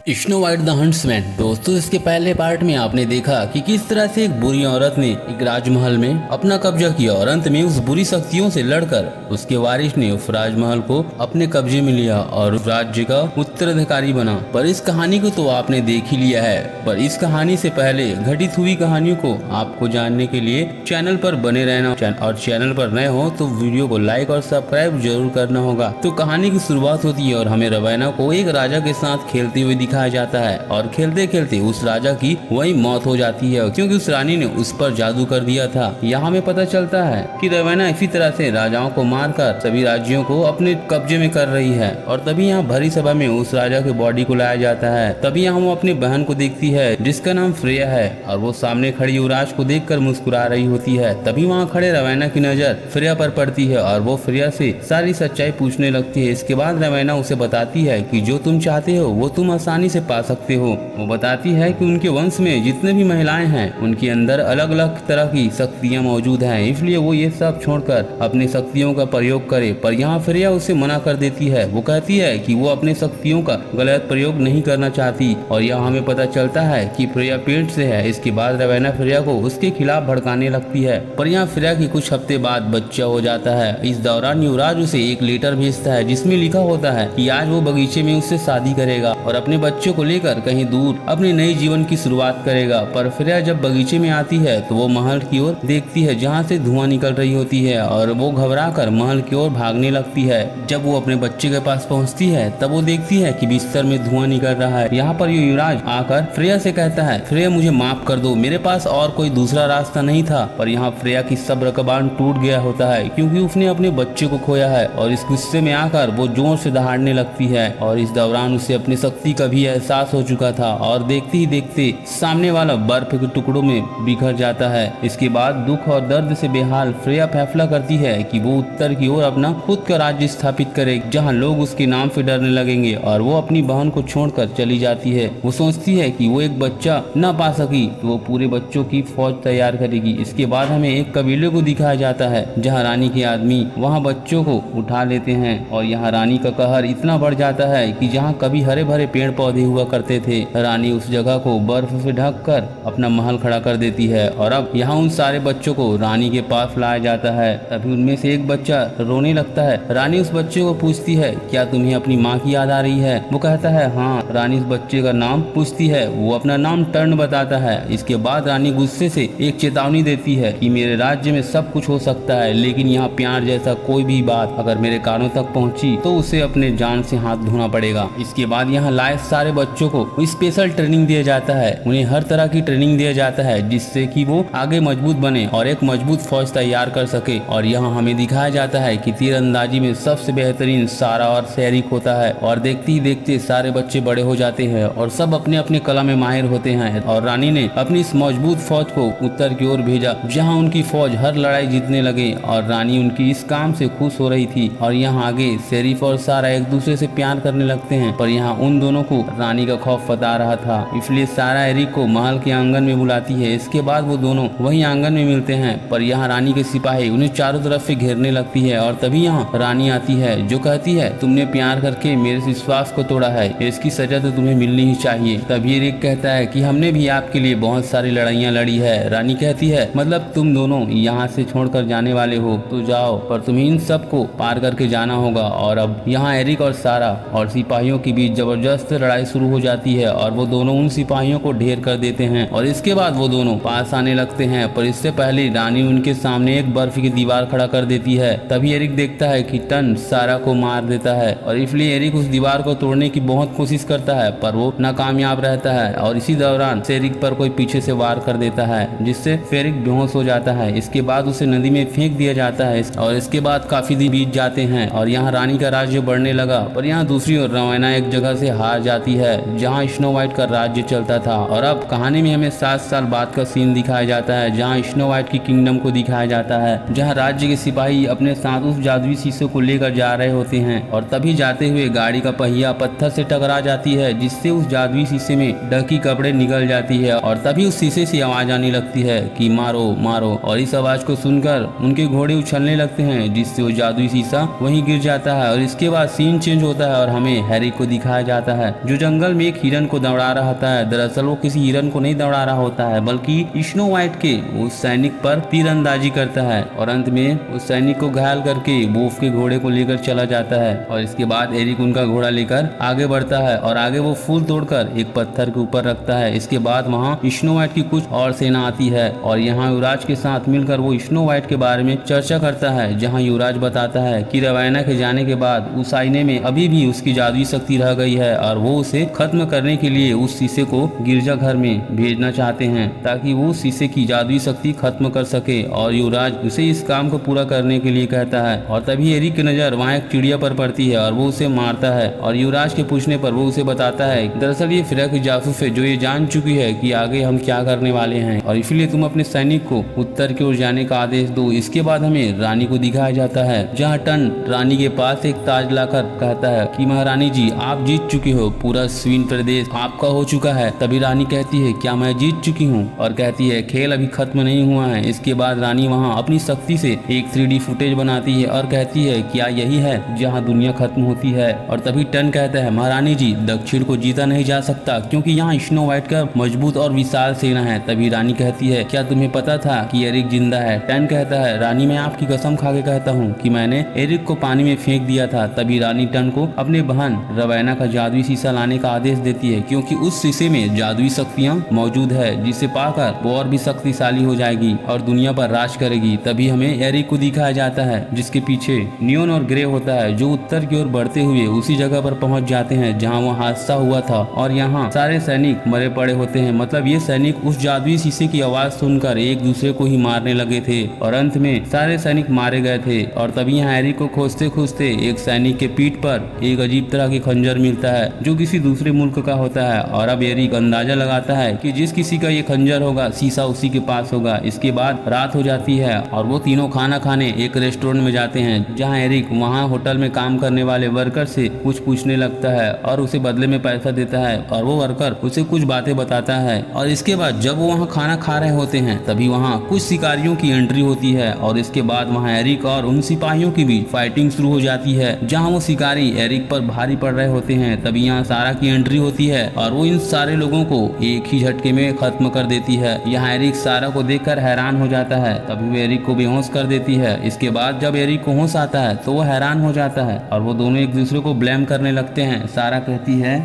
Snow white the huntsman. दोस्तों, इसके पहले पार्ट में आपने देखा कि किस तरह से एक बुरी औरत ने एक राजमहल में अपना कब्जा किया और अंत में उस बुरी शक्तियों से लड़कर उसके वारिस ने उस राजमहल को अपने कब्जे में लिया और उस राज्य का उत्तराधिकारी बना। पर इस कहानी को तो आपने देख ही लिया है, पर इस कहानी से पहले घटित हुई कहानियों को आपको जानने के लिए चैनल पर बने रहना और चैनल पर नए हो तो वीडियो को लाइक और सब्सक्राइब जरूर करना होगा। तो कहानी की शुरुआत होती है और हमें रवैना को एक राजा के साथ खेलते हुए दिखाया जाता है और खेलते खेलते उस राजा की वही मौत हो जाती है क्योंकि उस रानी ने उस पर जादू कर दिया था। यहाँ हमें पता चलता है कि रवैना इसी तरह से राजाओं को मारकर सभी राज्यों को अपने कब्जे में कर रही है और तभी यहाँ भरी सभा में उस राजा के बॉडी को लाया जाता है। तभी यहाँ वो अपनी बहन को देखती है जिसका नाम फ्रेया है और वो सामने खड़ी युवराज को देखकर मुस्कुरा रही होती है। तभी वहाँ खड़े रवैना की नजर फ्रेया पर पड़ती है और वो फ्रेया से सारी सच्चाई पूछने लगती है। इसके बाद रवैना उसे बताती है कि जो तुम चाहते हो वो तुम आसानी से पा सकते हो। वो बताती है कि उनके वंश में जितने भी महिलाएं हैं उनके अंदर अलग अलग तरह की शक्तियां मौजूद हैं, इसलिए वो ये सब छोड़कर अपनी शक्तियों का प्रयोग करे। पर यहाँ फ्रेया उसे मना कर देती है। वो कहती है कि वो अपने शक्तियों का गलत प्रयोग नहीं करना चाहती और यहाँ हमें पता चलता है कि फ्रेया पेट से है। इसके बाद रवैना फ्रेया को उसके खिलाफ भड़काने लगती है। पर यहाँ फ्रेया की कुछ हफ्ते बाद बच्चा हो जाता है। इस दौरान युवराज उसे एक लेटर भेजता है जिसमें लिखा होता है कि आज वो बगीचे में उससे शादी करेगा और अपने बच्चों को लेकर कहीं दूर अपने नए जीवन की शुरुआत करेगा। पर फ्रेया जब बगीचे में आती है तो वो महल की ओर देखती है जहाँ से धुआं निकल रही होती है और वो घबराकर महल की ओर भागने लगती है। जब वो अपने बच्चे के पास पहुँचती है तब वो देखती है कि बिस्तर में धुआं निकल रहा है। यहाँ पर युवराज आकर फ्रेया से कहता है, फ्रेया मुझे माफ कर दो, मेरे पास और कोई दूसरा रास्ता नहीं था। पर यहाँ फ्रेया की सब्र का बांध टूट गया होता है क्योंकि उसने अपने बच्चे को खोया है और इस गुस्से में आकर वो जोर से दहाड़ने लगती है और इस दौरान उसे अपनी शक्ति का भी एहसास हो चुका था और देखते ही देखते सामने वाला बर्फ के टुकड़ों में बिखर जाता है। इसके बाद दुख और दर्द से बेहाल फ्रेया फैसला करती है कि वो उत्तर की ओर अपना खुद का राज्य स्थापित करे जहाँ लोग उसके नाम से डरने लगेंगे और वो अपनी बहन को छोड़कर चली जाती है। वो सोचती है कि वो एक बच्चा न पा सकी तो वो पूरे बच्चों की फौज तैयार करेगी। इसके बाद हमें एक कबीले को दिखाया जाता है जहाँ रानी के आदमी वहाँ बच्चों को उठा लेते हैं और यहाँ रानी का कहर इतना बढ़ जाता है कि जहाँ कभी हरे भरे पेड़ पौधे हुआ करते थे रानी उस जगह को बर्फ से ढककर अपना महल खड़ा कर देती है और अब यहाँ उन सारे बच्चों को रानी के पास लाया जाता है। तभी उनमें से एक बच्चा रोने लगता है। रानी उस बच्चे को पूछती है, क्या तुम्हें अपनी माँ की याद आ रही है? वो कहता है हाँ। रानी उस बच्चे का नाम पूछती है। वो अपना नाम टर्न बताता है। इसके बाद रानी गुस्से से एक चेतावनी देती है कि मेरे राज्य में सब कुछ हो सकता है लेकिन यहाँ प्यार जैसा कोई भी बात अगर मेरे कानों तक पहुँची तो उसे अपने जान से हाथ धोना पड़ेगा। इसके बाद यहाँ लाए सारे बच्चों को स्पेशल ट्रेनिंग दिया जाता है। उन्हें हर तरह की ट्रेनिंग दिया जाता है जिससे कि वो आगे मजबूत बने और एक मजबूत फौज तैयार कर सके। और यहाँ हमें दिखाया जाता है कि तीरंदाजी में सबसे बेहतरीन सारा और शेरिक होता है और देखते ही देखते सारे बच्चे बड़े हो जाते हैं और सब अपने अपने कला में माहिर होते हैं। और रानी ने अपनी इस मजबूत फौज को उत्तर की ओर भेजा जहाँ उनकी फौज हर लड़ाई जीतने लगे और रानी उनकी इस काम से खुश हो रही थी। और यहाँ आगे शेरिफ और सारा एक दूसरे से प्यार करने लगते हैं पर यहाँ उन दोनों को रानी का खौफ बता रहा था, इसलिए सारा एरिक को महल के आंगन में बुलाती है। इसके बाद वो दोनों वही आंगन में मिलते हैं पर यहाँ रानी के सिपाही उन्हें चारों तरफ से घेरने लगती है और तभी यहाँ रानी आती है जो कहती है, तुमने प्यार करके मेरे विश्वास को तोड़ा है, इसकी सजा तो तुम्हें मिलनी ही चाहिए। तभी एरिक कहता है कि हमने भी आपके लिए बहुत सारी लड़ाइयाँ लड़ी है। रानी कहती है, मतलब तुम दोनों यहाँ से छोड़कर जाने वाले हो तो जाओ, पर तुम्हें इन सब को पार करके जाना होगा। और अब यहाँ एरिक और सारा और सिपाहियों के बीच जबरदस्त लड़ाई शुरू हो जाती है और वो दोनों उन सिपाहियों को ढेर कर देते हैं और इसके बाद वो दोनों पास आने लगते हैं। पर इससे पहले रानी उनके सामने एक बर्फ की दीवार खड़ा कर देती है। तभी एरिक देखता है कि टन सारा को मार देता है और इसलिए एरिक उस दीवार को तोड़ने की बहुत कोशिश करता है पर वो नाकामयाब रहता है। और इसी दौरान एरिक पर कोई पीछे से वार कर देता है जिससे एरिक बेहोश हो जाता है। इसके बाद उसे नदी में फेंक दिया जाता है और इसके बाद काफी दिन बीत जाते हैं और यहाँ रानी का राज्य बढ़ने लगा। पर यहाँ दूसरी ओर रवैना एक जगह से हार जाती है जहाँ स्नो वाइट का राज्य चलता था। और अब कहानी में हमें 7 साल बाद का सीन दिखाया जाता है जहाँ स्नो वाइट की किंगडम को दिखाया जाता है जहाँ राज्य के सिपाही अपने साथ उस जादुई शीशे को लेकर जा रहे होते हैं और तभी जाते हुए गाड़ी का पहिया पत्थर से टकरा जाती है जिससे उस जादुई शीशे में ढकी कपड़े निकल जाती है और तभी उस शीशे से आवाज आने लगती है कि मारो मारो। और इस आवाज को सुनकर उनके घोड़े उछलने लगते हैं जिससे वो जादुई शीशा वहीं गिर जाता है। और इसके बाद सीन चेंज होता है और हमें हैरी को दिखाया जाता है जो जंगल में एक हिरन को दौड़ा रहा होता है। दरअसल वो किसी हिरन को नहीं दौड़ा रहा होता है, बल्कि स्नो व्हाइट के उस सैनिक पर तीरंदाजी करता है और अंत में उस सैनिक को घायल करके वुल्फ के घोड़े को लेकर चला जाता है। और इसके बाद एरिक उनका घोड़ा लेकर आगे बढ़ता है और आगे वो फूल तोड़कर एक पत्थर के ऊपर रखता है। इसके बाद वहाँ स्नो व्हाइट की कुछ और सेना आती है और यहाँ युवराज के साथ मिलकर वो स्नो व्हाइट के बारे में चर्चा करता है, जहाँ युवराज बताता है कि रवाना के जाने के बाद उस आईने में अभी भी उसकी जादुई शक्ति रह गई है और वो उसे खत्म करने के लिए उस शीशे को गिरजाघर में भेजना चाहते हैं ताकि वो शीशे की जादुई शक्ति खत्म कर सके। और युवराज उसे इस काम को पूरा करने के लिए कहता है और तभी एरिक की नजर वहाँ एक चिड़िया पर पड़ती है और वो उसे मारता है। और युवराज के पूछने पर वो उसे बताता है दरअसल ये फिरा की जासूस है जो ये जान चुकी है कि आगे हम क्या करने वाले हैं और इसलिए तुम अपने सैनिक को उत्तर की ओर जाने का आदेश दो। इसके बाद हमें रानी को दिखाया जाता है, जहाँ टन रानी के पास एक ताज लाकर कहता है कि महारानी जी आप जीत चुकी हो, पूरा स्वीन प्रदेश आपका हो चुका है। तभी रानी कहती है क्या मैं जीत चुकी हूँ, और कहती है खेल अभी खत्म नहीं हुआ है। इसके बाद रानी वहाँ अपनी शक्ति से एक 3D फुटेज बनाती है और कहती है क्या यही है जहाँ दुनिया खत्म होती है। और तभी टन कहता है महारानी जी दक्षिण को जीता नहीं जा सकता क्योंकि यहाँ स्नो व्हाइट का मजबूत और विशाल सेना है। तभी रानी कहती है क्या तुम्हें पता था कि एरिक जिंदा है। टन कहता है रानी मैं आपकी कसम खा के कहता हूँ कि मैंने एरिक को पानी में फेंक दिया था। तभी रानी टन को अपने बहन रवाना का जादुई शीशा लाने का आदेश देती है क्योंकि उस शीशे में जादुई शक्तियाँ मौजूद है जिसे पाकर वो और भी शक्तिशाली हो जाएगी और दुनिया पर राज करेगी। तभी हमें एरिक को दिखाया जाता है जिसके पीछे नियोन और ग्रे होता है जो उत्तर की ओर बढ़ते हुए उसी जगह पर पहुंच जाते हैं जहां वो हादसा हुआ था और यहाँ सारे सैनिक मरे पड़े होते हैं। मतलब ये सैनिक उस जादुई शीशे की आवाज सुनकर एक दूसरे को ही मारने लगे थे और अंत में सारे सैनिक मारे गए थे। और तभी यहाँ एरिक को खोजते खोजते एक सैनिक के पीठ पर एक अजीब तरह की खंजर मिलता है जो किसी दूसरे मुल्क का होता है। और अब एरिक अंदाजा लगाता है कि जिस किसी का ये खंजर होगा शीशा उसी के पास होगा। इसके बाद रात हो जाती है और वो तीनों खाना खाने एक रेस्टोरेंट में जाते हैं जहाँ एरिक वहाँ होटल में काम करने वाले वर्कर से कुछ पूछने लगता है और उसे बदले में पैसा देता है और वो वर्कर उसे कुछ बातें बताता है। और इसके बाद जब वो वहाँ खाना खा रहे होते हैं तभी वहाँ कुछ शिकारियों की एंट्री होती है और इसके बाद वहाँ एरिक और उन सिपाहियों की भी फाइटिंग शुरू हो जाती है जहाँ वो शिकारी एरिक पर भारी पड़ रहे होते हैं। तभी यहाँ सारा की एंट्री होती है और वो इन सारे लोगों को एक ही झटके में खत्म कर देती है। यहाँ एरिक सारा को देखकर हैरान हो जाता है, तभी वो एरिक को बेहोश कर देती है। इसके बाद जब एरिक को होश आता है तो वो हैरान हो जाता है और वो दोनों एक दूसरे को ब्लेम करने लगते हैं। सारा कहती है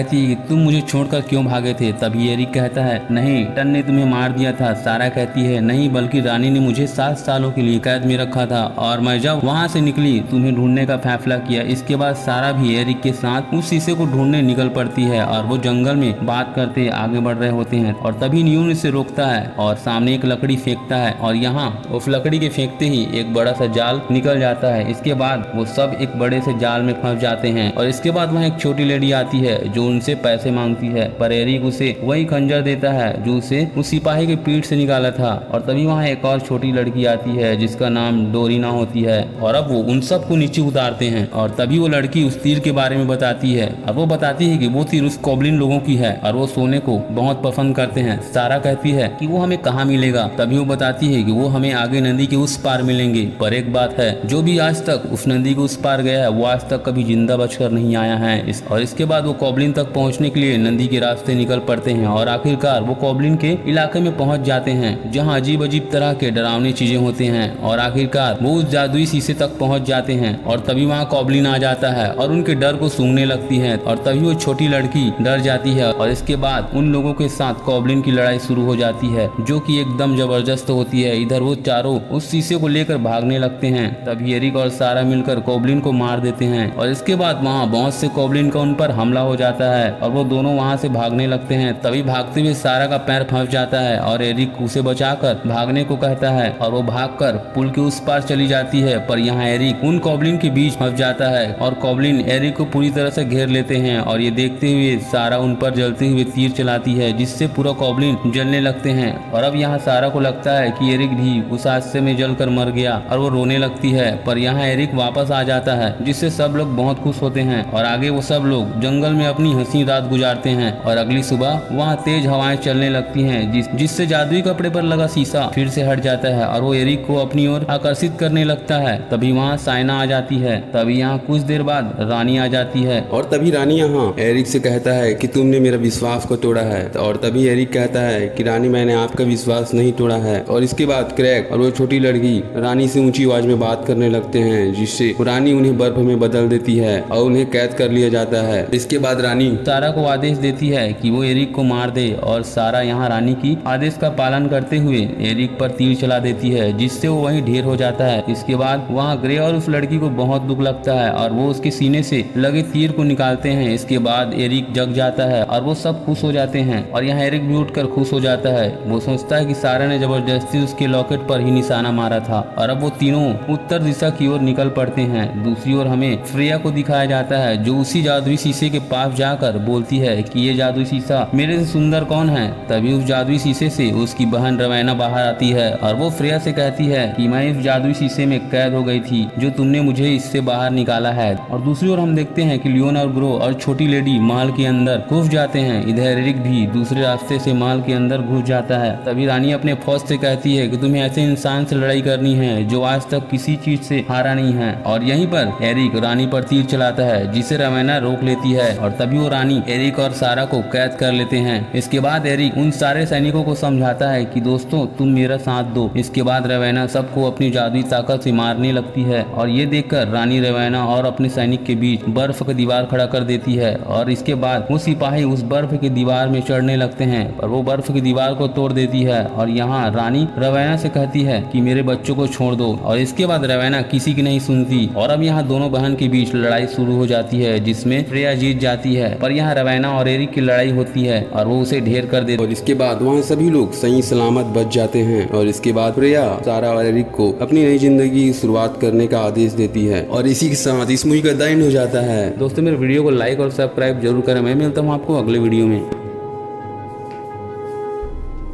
कि तुम मुझे छोड़कर क्यों भागे थे। तभी एरिक कहता है नहीं टन ने तुम्हें मार दिया था। सारा कहती है नहीं बल्कि रानी ने मुझे 7 सालों के लिए कैद में रखा था और मैं जब वहाँ से निकली तुम्हें ढूंढने का फैसला किया। इसके बाद सारा भी एरिक के साथ उस शीशे को ढूंढने निकल पड़ती है और वो जंगल में बात करते आगे बढ़ रहे होते हैं। और तभी नियोन इसे रोकता है और सामने एक लकड़ी फेंकता है और यहाँ उस लकड़ी के फेंकते ही एक बड़ा सा जाल निकल जाता है। इसके बाद वो सब एक बड़े से जाल में फंस जाते हैं और इसके बाद वहाँ एक छोटी लेडी आती है जो उनसे पैसे मांगती है, पर एरिक उसे वही खंजर देता है जो उसे उस सिपाही के पीठ से निकाला था। और तभी वहाँ एक और छोटी लड़की आती है जिसका नाम डोरीना होती है और अब वो उन सबको नीचे उतारते हैं। और तभी वो लड़की उस तीर के बारे में बताती है और वो बताती है कि वो तीर उस कॉब्लिन लोगों की है और वो सोने को बहुत पसंद करते हैं। सारा कहती है कि वो हमें कहाँ मिलेगा। तभी वो बताती है कि वो हमें आगे नदी के उस पार मिलेंगे, पर एक बात है जो भी आज तक उस नदी के उस पार गया है वो आज तक कभी जिंदा बचकर नहीं आया है। और इसके बाद वो कॉब्लिन तक पहुंचने के लिए नदी के रास्ते निकल पड़ते हैं और आखिरकार वो कॉब्लिन के इलाके में पहुंच जाते हैं जहां अजीब अजीब तरह के डरावनी चीजें होते हैं और आखिरकार वो उस जादुई शीशे तक पहुंच जाते हैं। और तभी वहां कॉब्लिन आ जाता है और उनके डर को सूंघने लगती है और तभी वो छोटी लड़की डर जाती है और इसके बाद उन लोगों के साथ कॉब्लिन की लड़ाई शुरू हो जाती है जो कि एकदम जबरदस्त होती है। इधर वो चारों उस शीशे को लेकर भागने लगते हैं। तभी एरिक और सारा मिलकर कॉब्लिन को मार देते हैं और इसके बाद वहाँ बहुत से कॉब्लिन का उन पर हमला हो जाता है और वो दोनों वहाँ से भागने लगते हैं। तभी भागते हुए सारा का पैर फंस जाता है और एरिक उसे बचाकर भागने को कहता है और वो भागकर पुल के उस पार चली जाती है। पर यहाँ एरिक उन कॉब्लिन के बीच फंस जाता है और कॉब्लिन एरिक को पूरी तरह से घेर लेते हैं और ये देखते हुए सारा उन पर जलते हुए तीर चलाती है जिससे पूरा कॉब्लिन जलने लगते हैं। और अब यहाँ सारा को लगता है कि एरिक भी उस हादसे में जलकर मर गया और वो रोने लगती है। पर यहाँ एरिक वापस आ जाता है जिससे सब लोग बहुत खुश होते हैं और आगे वो सब लोग जंगल में अपनी हंसी रात गुजारते हैं। और अगली सुबह वहाँ तेज हवाएं चलने लगती हैं जिससे जादुई कपड़े पर लगा शीशा फिर से हट जाता है और वो एरिक को अपनी ओर आकर्षित करने लगता है। तभी वहाँ साइना आ जाती है। तभी यहाँ कुछ देर बाद रानी आ जाती है और तभी रानी यहाँ एरिक से कहता है कि तुमने मेरा विश्वास को तोड़ा है, और तभी एरिक कहता है कि रानी मैंने आपका विश्वास नहीं तोड़ा है। और इसके बाद क्रैक और वो छोटी लड़की रानी से ऊंची आवाज में बात करने लगते हैं, जिससे रानी उन्हें बर्फ में बदल देती है और उन्हें कैद कर लिया जाता है। इसके बाद रानी सारा को आदेश देती है कि वो एरिक को मार दे और सारा यहाँ रानी की आदेश का पालन करते हुए एरिक पर तीर चला देती है, जिससे वो वहीं ढेर हो जाता है। इसके बाद वहाँ ग्रे और उस लड़की को बहुत दुख लगता है और वो उसके सीने से लगे तीर को निकालते हैं। इसके बाद एरिक जग जाता है और वो सब खुश हो जाते हैं और यहाँ एरिक भी उठकर खुश हो जाता है। वो सोचता है कि सारा ने जबरदस्ती उसके लॉकेट पर ही निशाना मारा था और अब वो तीनों उत्तर दिशा की ओर निकल पड़ते हैं। दूसरी ओर हमें फ्रेया को दिखाया जाता है, जो उसी जादुई शीशे के पास जाकर बोलती है कि ये जादुई शीशा मेरे से सुंदर कौन है। तभी उस जादुई शीशे से उसकी बहन रवैना बाहर आती है और वो फ्रेया से कहती है कि मैं इस जादुई शीशे में कैद हो गई थी, जो तुमने मुझे इससे बाहर निकाला है। और दूसरी ओर हम देखते हैं कि लियोन और ग्रो और छोटी लेडी महल के अंदर घुस जाते हैं। इधर एरिक भी दूसरे रास्ते से महल के अंदर घुस जाता है। तभी रानी अपने फौज से कहती है कि तुम्हें ऐसे इंसान से लड़ाई करनी है जो आज तक किसी चीज से हारा नहीं है। और यहीं पर एरिक रानी पर तीर चलाता है, जिसे रवैना रोक लेती है और तभी वो रानी एरिक और सारा को कैद कर लेते हैं। इसके बाद एरिक उन सारे सैनिकों को समझाता है कि दोस्तों तुम मेरा साथ दो। इसके बाद रवैना सबको अपनी जादुई ताकत से मारने लगती है और ये देखकर रानी रवैना और अपने सैनिक के बीच बर्फ की दीवार खड़ा कर देती है। और इसके बाद वो सिपाही उस बर्फ की दीवार में चढ़ने लगते हैं पर वो बर्फ की दीवार को तोड़ देती है। और यहाँ रानी रवैना से कहती है कि मेरे बच्चों को छोड़ दो। और इसके बाद रवैना किसी की नहीं सुनती और अब यहाँ दोनों बहन के बीच लड़ाई शुरू हो जाती है, जिसमें फ्रेया जीत जाती है। पर यहाँ रवैना और एरिक की लड़ाई होती है और वो उसे ढेर कर देती है। और इसके बाद वहाँ सभी लोग सही सलामत बच जाते हैं। और इसके बाद फ्रेया सारा और एरिक को अपनी नई जिंदगी की शुरुआत करने का आदेश देती है और इसी के साथ इस मूवी का द एंड हो जाता है। दोस्तों मेरे वीडियो को लाइक और सब्सक्राइब जरूर करें। मैं मिलता हूँ आपको अगले वीडियो में।